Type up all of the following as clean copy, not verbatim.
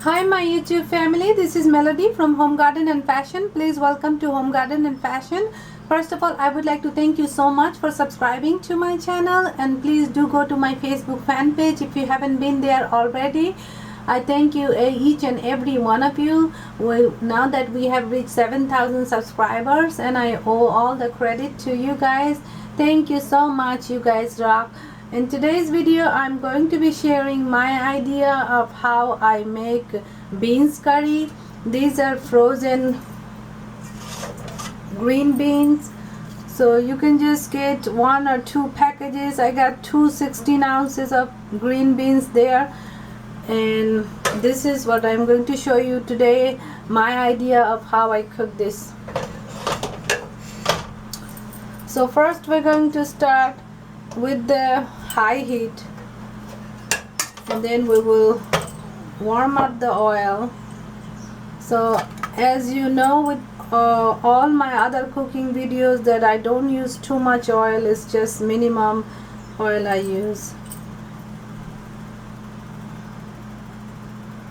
Hi my YouTube family, this is Melody from Home Garden and Fashion. Please welcome to Home Garden and Fashion. First of all, I would like to thank you so much for subscribing to my channel, and please do go to my Facebook fan page if you haven't been there already. I thank you each and every one of you. Now that we have reached 7,000 subscribers, and I owe all the credit to you guys. Thank you so much, you guys rock. In today's video, I'm going to be sharing my idea of how I make beans curry. These are frozen green beans. So you can just get 1 or 2 packages. I got 2 16 ounces of green beans there. And this is what I'm going to show you today, my idea of how I cook this. So first we're going to start with the high heat, and then we will warm up the oil. So as you know, with all my other cooking videos, that I don't use too much oil. It's just minimum oil I use.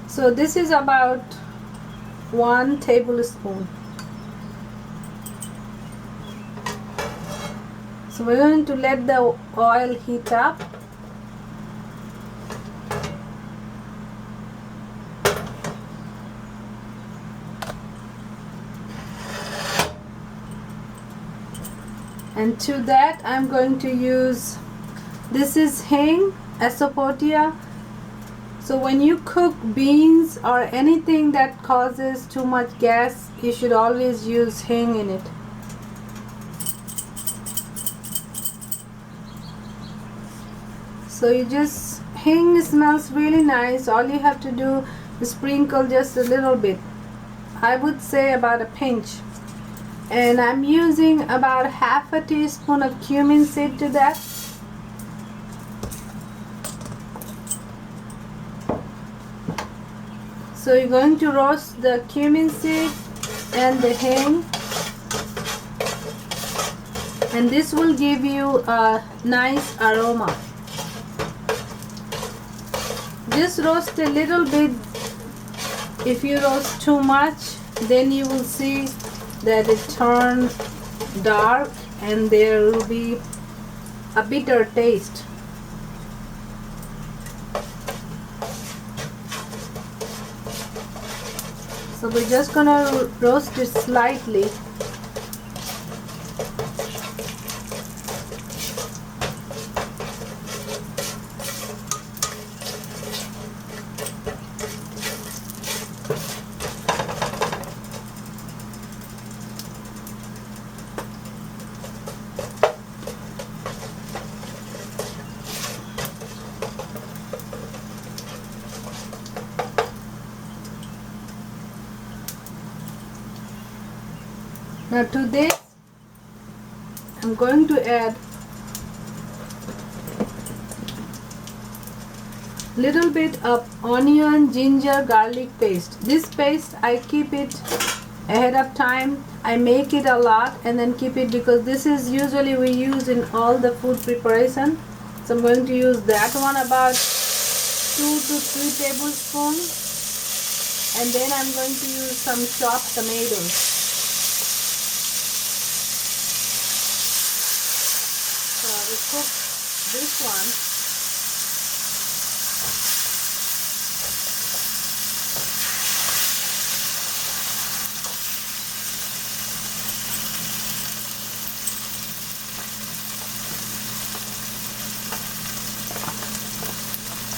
So this is about 1 tablespoon. So we're going to let the oil heat up. And to that I'm going to use, this is hing, asafoetida. So when you cook beans or anything that causes too much gas, you should always use hing in it. So you just, hing smells really nice. All you have to do is sprinkle just a little bit. I would say about a pinch. And I'm using about 1/2 teaspoon of cumin seed to that. So you're going to roast the cumin seed and the hing, and this will give you a nice aroma. Just roast a little bit. If you roast too much, then you will see that it turns dark and there will be a bitter taste. So we're just gonna roast it slightly. Now to this, I'm going to add little bit of onion, ginger, garlic paste. This paste I keep it ahead of time. I make it a lot and then keep it, because this is usually we use in all the food preparation. So I'm going to use that one, about 2 to 3 tablespoons, and then I'm going to use some chopped tomatoes. So I will cook this one.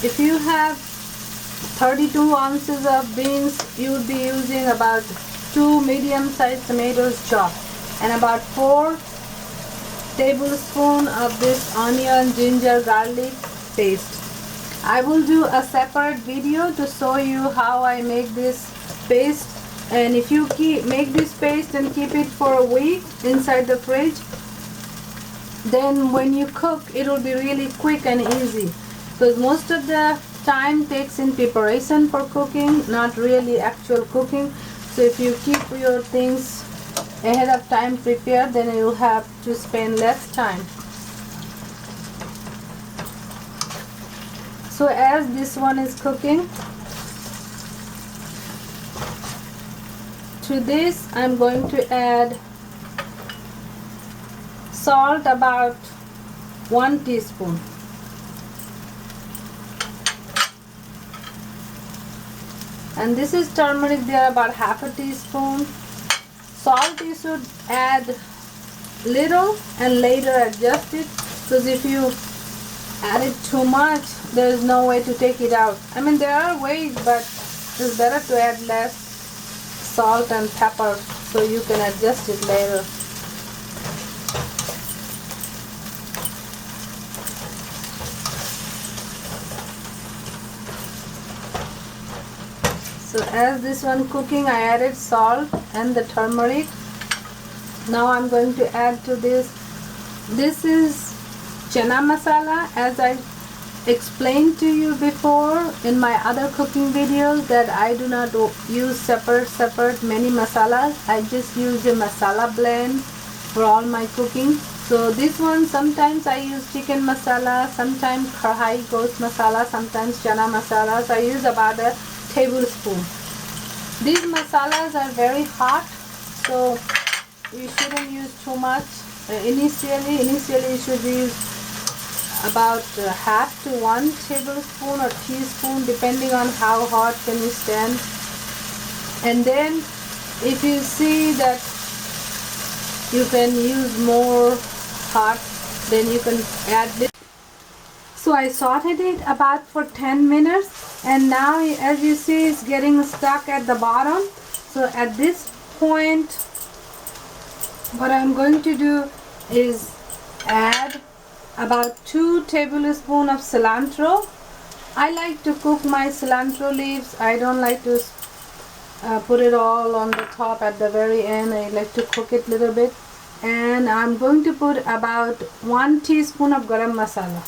If you have 32 ounces of beans, you would be using about 2 medium-sized tomatoes chopped, and about 4 tablespoons of this onion, ginger, garlic paste. I will do a separate video to show you how I make this paste, and if you make this paste and keep it for a week inside the fridge, then when you cook it will be really quick and easy, because most of the time takes in preparation for cooking, not really actual cooking. So if you keep your things ahead of time prepared, then you have to spend less time. So as this one is cooking, to this I'm going to add salt, about 1 teaspoon. And this is turmeric, there about half a teaspoon. Salt you should add little and later adjust it, because if you add it too much there is no way to take it out. I mean, there are ways, but it's better to add less salt and pepper so you can adjust it later. So as this one cooking, I added salt and the turmeric. Now I'm going to add to this. This is chana masala, as I explained to you before in my other cooking videos, that I do not use separate many masalas. I just use a masala blend for all my cooking. So this one, sometimes I use chicken masala, sometimes kadhai ghost masala, sometimes chana masala. So I use about a tablespoon. These masalas are very hot, so you shouldn't use too much. Initially you should use about half to 1 tablespoon or teaspoon, depending on how hot can you stand. And then if you see that you can use more hot, then you can add this. So I sauteed it about for 10 minutes, and now as you see it's getting stuck at the bottom. So at this point what I'm going to do is add about 2 tablespoons of cilantro. I like to cook my cilantro leaves. I don't like to put it all on the top at the very end. I like to cook it a little bit. And I'm going to put about 1 teaspoon of garam masala.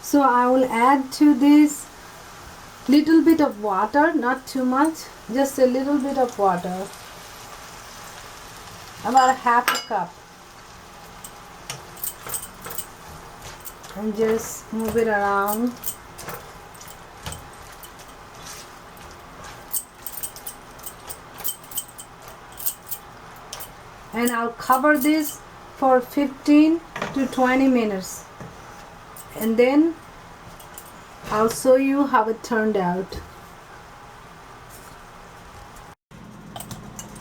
So I will add to this little bit of water, not too much, just a little bit of water, about half a cup, and just move it around. And I'll cover this for 15 to 20 minutes, and then I'll show you how it turned out.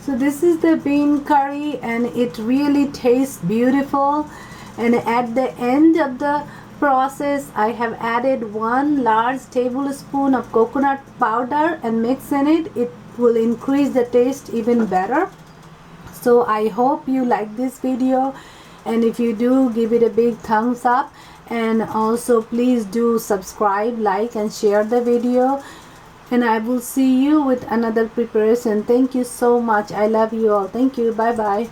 So this is the bean curry, and it really tastes beautiful. And at the end of the process I have added 1 large tablespoon of coconut powder and mix in it. It will increase the taste even better. So I hope you like this video, and if you do, give it a big thumbs up. And also please do subscribe, like and share the video, and I will see you with another preparation. Thank you so much. I love you all. Thank you. Bye bye.